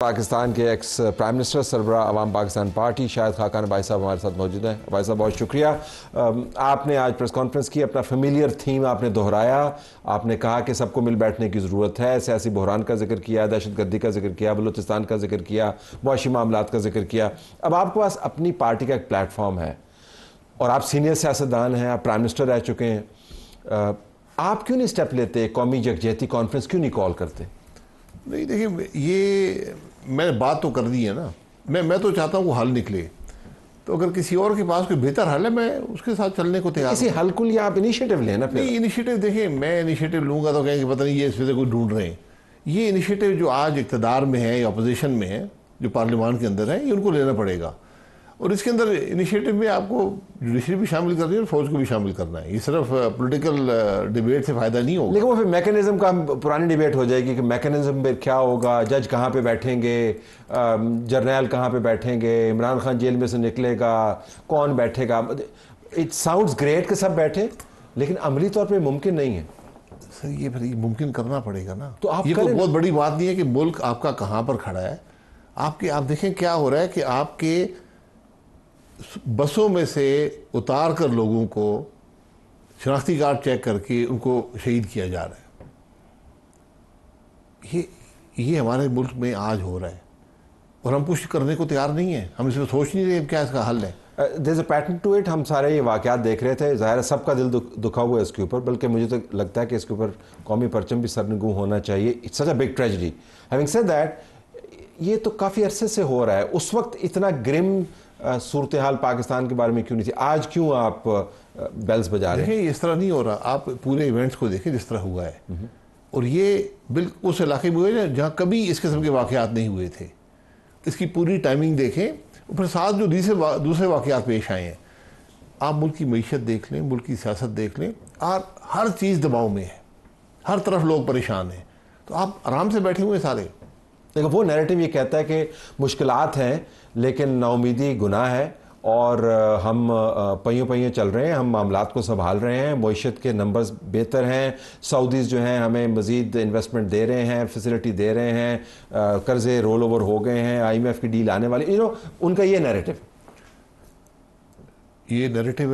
पाकिस्तान के ex prime minister सरबराह अवाम Pakistan party Shahid Khaqan भाई साहब हमारे साथ मौजूद हैं। भाई साहब बहुत शुक्रिया। आपने आज प्रेस कॉन्फ्रेंस की, अपना फेमिलियर थीम आपने दोहराया। आपने कहा कि सबको मिल बैठने की ज़रूरत है। सियासी बहरान का जिक्र किया, दहशतगर्दी का जिक्र किया, बलूचिस्तान का जिक्र किया, मुआशी मामलात का जिक्र किया। अब आपके पास अपनी पार्टी का एक प्लेटफॉर्म है और आप सीनियर सियासतदान हैं, आप प्राइम मिनिस्टर रह चुके हैं। आप क्यों नहीं स्टेप लेते, कौमी यकजहती कॉन्फ्रेंस क्यों नहीं कॉल करते? नहीं, देखिए, ये मैंने बात तो कर दी है ना। मैं तो चाहता हूँ वो हल निकले। तो अगर किसी और के पास कोई बेहतर हल है, मैं उसके साथ चलने को तैयार हूँ। किसी हल को लिए आप इनिशिएटिव लेना। नहीं, इनिशिएटिव देखिए, मैं इनिशिएटिव लूँगा तो कहेंगे पता नहीं ये इस वजह से कोई ढूंढ रहे हैं। ये इनिशिएटिव जो आज इक़्तिदार में है या अपोजिशन में है, जो पार्लियामान के अंदर है, ये उनको लेना पड़ेगा। और इसके अंदर इनिशिएटिव में आपको जुडिशरी भी शामिल करनी है और फौज को भी शामिल करना है। ये सिर्फ पॉलिटिकल डिबेट से फ़ायदा नहीं होगा। लेकिन वो फिर मैकेनिज्म का पुरानी डिबेट हो जाएगी कि मैकेनिज्म में क्या होगा, जज कहाँ पे बैठेंगे, जर्नैल कहाँ पे बैठेंगे, इमरान खान जेल में से निकलेगा, कौन बैठेगा। इट साउंड्स ग्रेट कि सब बैठे, लेकिन अमली तौर पर मुमकिन नहीं है। सर, ये फिर मुमकिन करना पड़ेगा ना। तो आप ये कोई बहुत बड़ी बात नहीं है कि मुल्क आपका कहाँ पर खड़ा है। आप देखें क्या हो रहा है कि आपके बसों में से उतार कर लोगों को शनाख्ती कार्ड चेक करके उनको शहीद किया जा रहा है। ये हमारे मुल्क में आज हो रहा है और हम कुछ करने को तैयार नहीं है। हम इसमें सोच नहीं रहे क्या इसका हल है। There is a pattern to it. हम सारे ये वाक़यात देख रहे थे, ज़ाहिर है सबका दिल दुखा हुआ है इसके ऊपर, बल्कि मुझे तो लगता है कि इसके ऊपर कौमी परचम भी सरनगू होना चाहिए। It's such a big tragedy. Having said that, ये तो काफ़ी अरसे से हो रहा है। उस वक्त इतना ग्रिम सूरत हाल पाकिस्तान के बारे में क्यों नहीं थी? आज क्यों आप बेल्स बजा रहे हैं? देखिए, इस तरह नहीं हो रहा। आप पूरे इवेंट्स को देखें जिस तरह हुआ है, और ये बिल्कुल उस इलाके में हुए हैं जहाँ कभी इस किस्म के वाक़यात नहीं हुए थे। इसकी पूरी टाइमिंग देखें, फिर साथ जो दूसरे वाक़यात पेश आए हैं। आप मुल्क की मईशत देख लें, मुल्क की सियासत देख लें, और हर चीज़ दबाव में है, हर तरफ लोग परेशान हैं। तो आप आराम से बैठे हुए सारे। देखो, वो नैरेटिव ये कहता है कि मुश्किलात हैं लेकिन नाउमीदी गुनाह है और हम पहियों पहियों चल रहे हैं, हम मामलात को संभाल रहे हैं, मईशत के नंबर्स बेहतर हैं, सऊदीज़ जो हैं हमें मज़ीद इन्वेस्टमेंट दे रहे हैं, फैसिलिटी दे रहे हैं, कर्ज़े रोल ओवर हो गए हैं, IMF की डील आने वाली, उनका ये नैरेटिव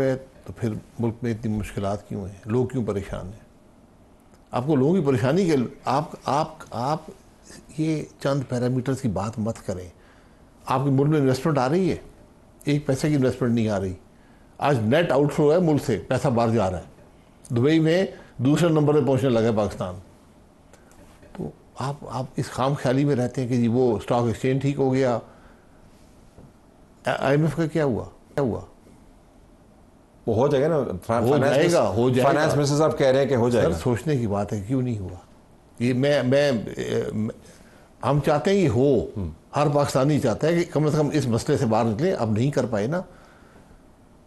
है। तो फिर मुल्क में इतनी मुश्किलात क्यों हैं? लोग क्यों परेशान हैं? आपको लोगों की परेशानी के आप ये चंद पैरामीटर्स की बात मत करें। आपके मुल्क में इन्वेस्टमेंट आ रही है, एक पैसे की इन्वेस्टमेंट नहीं आ रही। आज नेट आउटफ्लो है, मुल्क से पैसा बाहर जा रहा है। दुबई में दूसरे नंबर पे पहुंचने लगा है पाकिस्तान। तो आप इस खाम ख्याली में रहते हैं कि जी वो स्टॉक एक्सचेंज ठीक हो गया। IMF का क्या हुआ? वो हो जाएगा ना। हो जाएगा। फाइनेंस मिनिस्टर साहब कह रहे हैं कि हो जाएगा। सर, सोचने की बात है, क्यों नहीं हुआ? ये हम चाहते हैं ये हो। हर पाकिस्तानी चाहता है कि कम से कम इस मसले से बाहर निकले। अब नहीं कर पाए ना।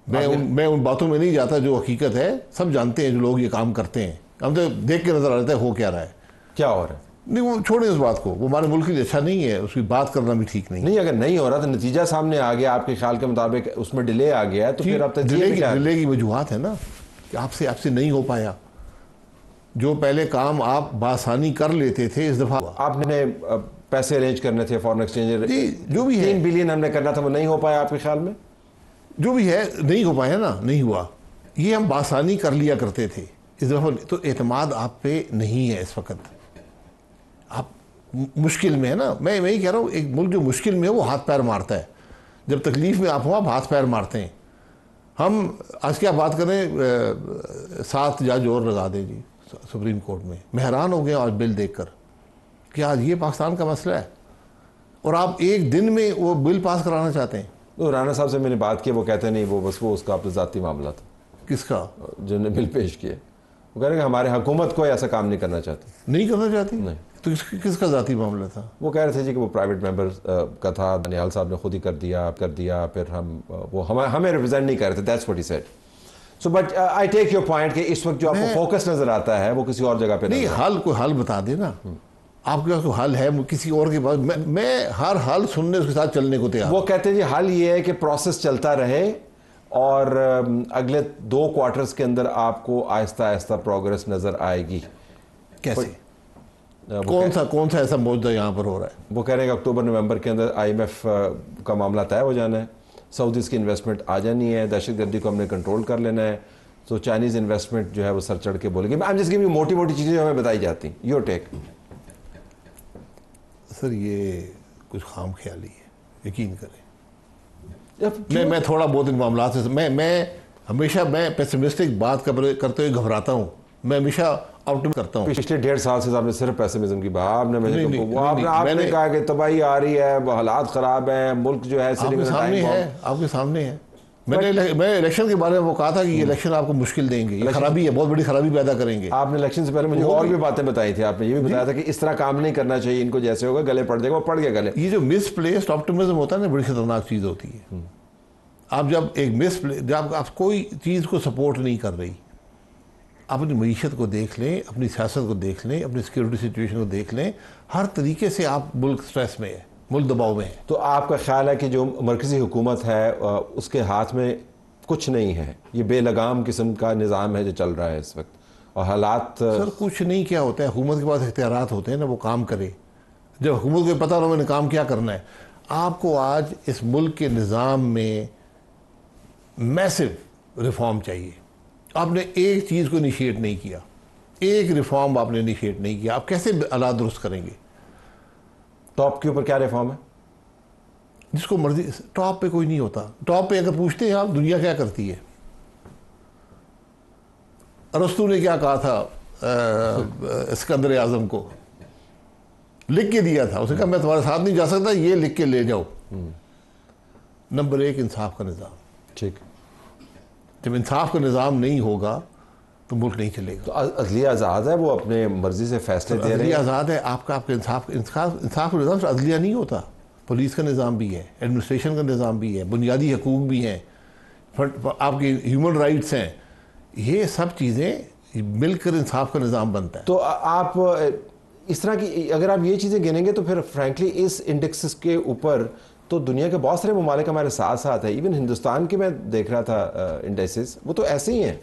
मैं उन बातों में नहीं जाता जो हकीकत है। सब जानते हैं जो लोग ये काम करते हैं। हम तो देख के नजर आ रहा है हो क्या रहा है, क्या हो रहा है। नहीं, वो छोड़ें उस बात को। वो हमारे मुल्क के लिए अच्छा नहीं है, उसकी बात करना भी ठीक नहीं। अगर नहीं हो रहा तो नतीजा सामने आ गया, आपके ख्याल के मुताबिक उसमें डिले आ गया, तो फिर अब डिले की वजूहत है ना कि आपसे नहीं हो पाया। जो पहले काम आप बासानी कर लेते थे, इस दफ़ा आपने पैसे अरेंज करने थे, फॉरेन एक्सचेंज, जो भी है 3 बिलियन हमने करना था, वो नहीं हो पाया आपके ख्याल में? जो भी है नहीं हो पाया ना, नहीं हुआ। ये हम बासानी कर लिया करते थे, इस दफ़ा तो एतमाद आप पे नहीं है। इस वक्त आप मुश्किल में है ना। मैं यही कह रहा हूँ, एक मुल्क जो मुश्किल में है वो हाथ पैर मारता है। जब तकलीफ में आप हो, आप हाथ पैर मारते हैं। हम आज क्या बात करें, 7 जज और लगा दें जी सुप्रीम कोर्ट में। मैं हैरान हो गया आज बिल देखकर कि आज ये पाकिस्तान का मसला है और आप एक दिन में वो बिल पास कराना चाहते हैं। तो राना साहब से मैंने बात की, वो कहते नहीं, वो उसका अपना ज़ाती मामला था। किसका? जिन्होंने बिल पेश किए, वो कह रहे हैं हमारे हुकूमत को ऐसा काम नहीं करना चाहती। नहीं करना चाहती? नहीं। तो किसका ज़ाती मामला था? वो कह रहे थे जी कि वो प्राइवेट मेंबर का था, निहाल साहब ने खुद ही कर दिया, फिर वो हमें रिप्रेजेंट नहीं कर रहे थे। That's what he said. So but I take your point कि इस वक्त जो आपको फोकस नजर आता है वो किसी और जगह पे नहीं। कोई हल बता देना। आपके पास कोई हल है किसी और के पास? मैं हर हल सुनने उसके साथ चलने को तैयार। वो कहते हैं जी हल ये है कि प्रोसेस चलता रहे और अगले 2 क्वार्टर्स के अंदर आपको आहिस्ता आहिस्ता प्रोग्रेस नजर आएगी। कैसे? कौन सा ऐसा मुद्दा यहाँ पर हो रहा है? वो कह रहे हैं कि अक्टूबर नवंबर के अंदर IMF का मामला तय हो जाना है, सऊदीज़ की इन्वेस्टमेंट आ जानी है, दहशतगर्दी को हमने कंट्रोल कर लेना है, तो चाइनीज़ इन्वेस्टमेंट जो है वो सर चढ़ के बोलेगी। आई एम जस्ट गिविंग मोटी मोटी चीज़ें हमें बताई जाती। Your take? सर ये कुछ खाम ख्याली है, यकीन करें। मैं थोड़ा बहुत इन मामला से मैं हमेशा पेसिमिस्टिक बात करते हुए घबराता हूँ। मैं हमेशा आउटलुक करता हूँ। पिछले 1.5 साल से आपने सिर्फ पेसिमिज्म की बात आपने कहा कि तबाही आ रही है, हालात ख़राब हैं, मुल्क जो है आपके सामने है। मैंने इलेक्शन के बारे में वो कहा था कि ये इलेक्शन आपको मुश्किल देंगे, ये खराबी है, बहुत बड़ी खराबी पैदा करेंगे। आपने इलेक्शन से पहले मुझे और भी बातें बताई थी। आपने ये भी बताया था कि इस तरह काम नहीं करना चाहिए, इनको जैसे होगा गले पड़ जाएगा, वो पड़ गया गले। ये जो मिसप्लेस्ड ऑप्टिमिज्म होता है ना, बड़ी खतरनाक चीज़ होती है। आप जब आप कोई चीज़ को सपोर्ट नहीं कर रही, अपनी मईशत को देख लें, अपनी सियासत को देख लें, अपनी सिक्योरिटी सिचुएशन को देख लें, हर तरीके से आप मुल्क स्ट्रेस में है, मुल्क दबाव में है। तो आपका ख्याल है कि जो मरकज़ी हुकूमत है उसके हाथ में कुछ नहीं है, ये बेलगाम किस्म का निज़ाम है जो चल रहा है इस वक्त, और हालात? सर कुछ नहीं, क्या होता है, हुकूमत के पास इख्तियारात होते हैं ना, वो काम करे। जब हुकूमत को पता हो मैंने काम क्या करना है। आपको आज इस मुल्क के निज़ाम में मैसिव रिफॉर्म चाहिए। आपने एक चीज़ को इनिशिएट नहीं किया, एक रिफॉर्म आपने इनिशिएट नहीं किया, आप कैसे हालात दुरुस्त करेंगे? टॉप के ऊपर क्या रिफॉर्म है? जिसको मर्जी, टॉप पे कोई नहीं होता। टॉप पे अगर पूछते हैं आप, दुनिया क्या करती है? अरस्तू ने क्या कहा था सिकंदर आजम को? लिख के दिया था, उसने कहा मैं तुम्हारे साथ नहीं जा सकता, ये लिख के ले जाओ। नंबर 1 इंसाफ का निज़ाम। ठीक, जब इंसाफ का निज़ाम नहीं होगा तो मुल्क नहीं चलेगा। तो अदलिया आज़ाद है, वो अपने मर्जी से फैसले दे रहे हैं। आज़ाद है। आपका इंसाफ का निज़ाम से अदलिया नहीं होता। पुलिस का निज़ाम भी है, एडमिनिस्ट्रेशन का निज़ाम भी है, बुनियादी हकूक़ भी हैं, आपकी ह्यूमन राइट्स हैं, ये सब चीज़ें मिलकर इंसाफ का निज़ाम बनता है। तो आप इस तरह की अगर आप ये चीज़ें गिनेंगे तो फिर फ्रैंकली इस इंडेक्स के ऊपर तो दुनिया के बहुत सारे ममालिक हमारे साथ साथ है। इवन हिंदुस्तान के मैं देख रहा था इंडेक्सेस, वो तो ऐसे ही हैं।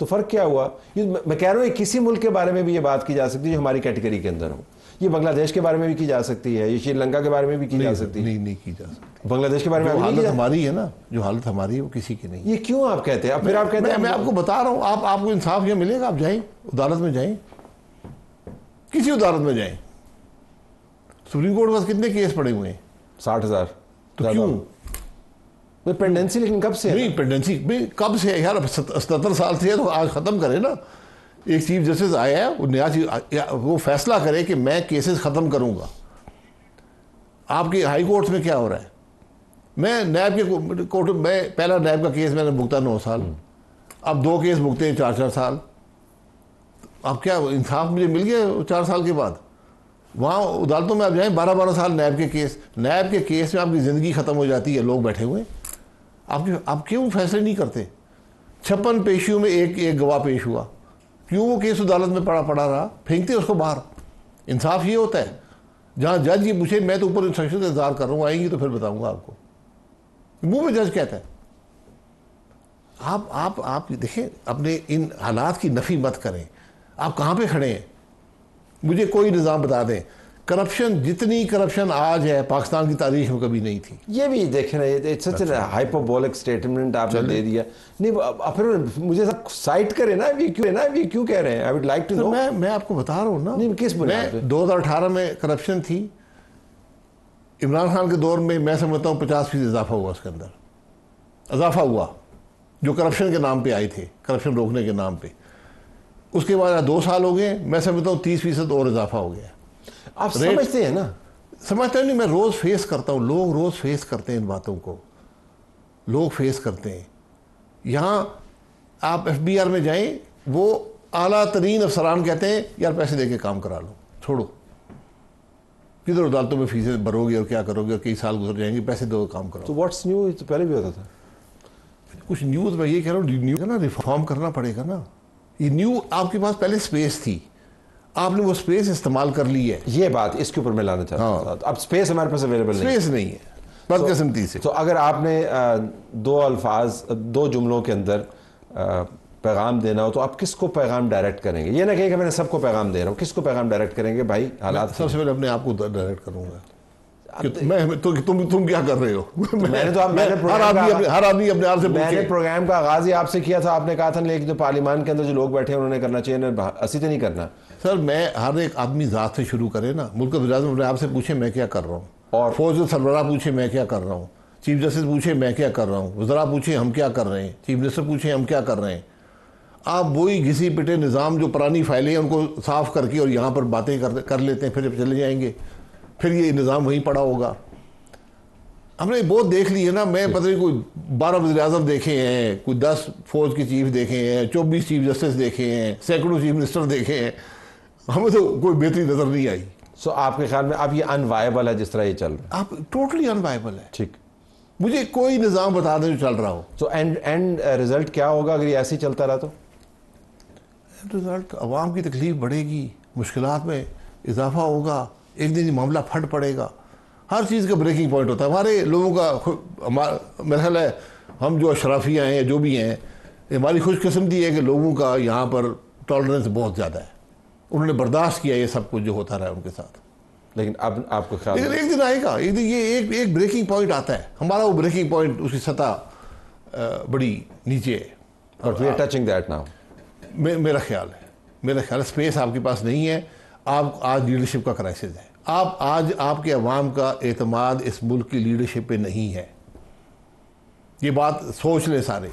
तो फ़र्क क्या हुआ? ये मैं कह रहा हूँ किसी मुल्क के बारे में भी ये बात की जा सकती है जो हमारी कैटेगरी के अंदर हो। ये बांग्लादेश के बारे में भी की जा सकती है, ये श्रीलंका के बारे में भी की जा सकती है। नहीं की जा सकती। बांग्लादेश के बारे में हालत हमारी है ना, जो हालत हमारी है वो किसी की नहीं। ये क्यों आप कहते हैं? फिर आप कहते हैं मैं आपको बता रहा हूँ, आपको इंसाफ क्या मिलेगा? आप जाएं अदालत में, जाएं किसी अदालत में जाएं। सुप्रीम कोर्ट के पास कितने केस पड़े हुए हैं? 60,000। तो क्यों? पेंडेंसी लेकिन कब से है? नहीं, पेंडेंसी कब से है यार? 77 साल से है, तो आज ख़त्म करे ना। एक चीफ जस्टिस आया है, वो नया चीज वो फैसला करे कि मैं केसेस ख़त्म करूंगा। आपके हाई कोर्ट में क्या हो रहा है? मैं नैब के कोर्ट में, पहला नैब का केस मैंने भुगता 9 साल, अब 2 केस भुगते हैं 4-4 साल। अब क्या इंसाफ मुझे मिल गया 4 साल के बाद? वहाँ अदालतों में आप जाएँ, 12-12 साल नैब के केस में आपकी ज़िंदगी ख़त्म हो जाती है। लोग बैठे हुए, आप क्यों फैसले नहीं करते? 56 पेशियों में एक गवाह पेश हुआ, क्यों वो केस अदालत में पड़ा रहा? फेंकते उसको बाहर। इंसाफ ये होता है, जहाँ जज ये पूछे मैं तो ऊपर इंस्ट्रक्शन का इंतजार कर रहा हूँ, आएंगी तो फिर बताऊंगा आपको, मुंह में जज कहता है। आप देखें, अपने इन हालात की नफी मत करें। आप कहाँ पे खड़े हैं? मुझे कोई निज़ाम बता दें। करप्शन, जितनी करप्शन आज है पाकिस्तान की तारीख में कभी नहीं थी। ये भी देखें ना, it's such A hyperbolic statement आपने दे दिया। नहीं, फिर मुझे सब साइट करे ना, ये क्यों कह रहे हैं? I would like to know. मैं आपको बता रहा हूँ ना। नहीं, किस बुनियाद पे? 2018 में करप्शन थी, इमरान खान के दौर में मैं समझता हूँ 50% इजाफा हुआ, उसके अंदर इजाफा हुआ जो करप्शन के नाम पे आए थे, करप्शन रोकने के नाम पे। उसके बाद 2 साल हो गए, मैं समझता हूँ 30% और इजाफा हो गया। आप समझते हैं ना? समझते नहीं, मैं रोज़ फेस करता हूँ, लोग रोज़ फेस करते हैं इन बातों को, लोग फेस करते हैं। यहाँ आप FBR में जाएं, वो आला तरीन अफसरान कहते हैं यार पैसे दे के काम करा लो, छोड़ो किधर अदालतों में फीसें भरोगे और क्या करोगे, और कई साल गुजर जाएंगे, पैसे दो काम करो। तो व्हाट्स न्यू? तो पहले भी होता था कुछ न्यूज़। मैं ये कह रहा हूँ, न्यू है ना, रिफॉर्म करना पड़ेगा ना। ये न्यू, आपके पास पहले स्पेस थी, आपने वो स्पेस इस्तेमाल कर ली है। ये बात इसके ऊपर मैं लाना चाहता हूँ। अब स्पेस हमारे पास अवेलेबल नहीं, स्पेस नहीं है बदकिस्मती से। तो अगर आपने 2 जुमलों के अंदर पैगाम देना हो तो आप किसको पैगाम डायरेक्ट करेंगे? ये ना कहें कि मैंने सबको पैगाम दे रहा हूँ, किसको पैगाम डायरेक्ट करेंगे? भाई हालात सबसे पहले अपने आप को डायरेक्ट करूंगा कि मैं तो तुम क्या कर रहे हो? मैंने तो हर आदमी अपने आप से मैंने पूछे। प्रोग्राम का आगाज ही आपसे किया था, आपने कहा था लेकिन जो पार्लियामान के अंदर जो लोग बैठे हैं उन्होंने करना चाहिए, असी तो नहीं करना। सर मैं हर एक आदमी ज़ात से शुरू करे ना। मुल्क वज़ीर-ए-आज़म अपने आप से पूछे मैं क्या कर रहा हूँ, और फौज के सरबराह पूछे मैं क्या कर रहा हूँ, चीफ जस्टिस पूछे मैं क्या कर रहा हूँ, वज़रा पूछे हम क्या कर रहे हैं, चीफ मिनिस्टर पूछे हम क्या कर रहे हैं। आप वही घिसी पिटे निज़ाम जो पुरानी फाइलें हैं उनको साफ़ करके और यहाँ पर बातें कर लेते हैं, फिर चले जाएंगे, फिर ये निज़ाम वहीं पड़ा होगा। हमने बहुत देख ली है ना। मैं पता नहीं कोई 12 वज़ीर-ए-आज़म देखे हैं, कोई 10 फौज के चीफ देखे हैं, 24 चीफ जस्टिस देखे हैं, सैकड़ों चीफ मिनिस्टर देखे हैं, हमें तो कोई बेहतरी नज़र नहीं आई। सो आपके ख्याल में अब ये अनवायबल है जिस तरह ये चल रहा है? आप टोटली अनवायबल है। ठीक, मुझे कोई निज़ाम बता दें जो चल रहा हो। सो एंड रिजल्ट क्या होगा अगर ये ऐसे ही चलता रहा तो? रिजल्ट अवाम की तकलीफ बढ़ेगी, मुश्किलात में इजाफा होगा, एक दिन ये मामला फट पड़ेगा। हर चीज़ का ब्रेकिंग पॉइंट होता है। हमारे लोगों का मेरा ख्याल है हम जो अशराफिया हैं जो भी हैं, हमारी खुशकिस्मती है कि लोगों का यहाँ पर टॉलरेंस बहुत ज़्यादा है। उन्होंने बर्दाश्त किया ये सब कुछ जो होता रहा है उनके साथ। लेकिन अब आपको ख्याल, लेकिन एक दिन आएगा, एक दिन ये एक ब्रेकिंग पॉइंट आता है। हमारा वो ब्रेकिंग पॉइंट, उसकी सतह बड़ी नीचे है और we are touching that now. मेरा ख्याल है स्पेस आपके पास नहीं है। आप आज लीडरशिप का क्राइसिस है। आप आज आपके अवाम का एतमाद इस मुल्क की लीडरशिप पे नहीं है। ये बात सोच लें सारे।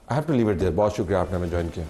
I have to leave it there. बहुत शुक्रिया आपने हमें ज्वाइन किया।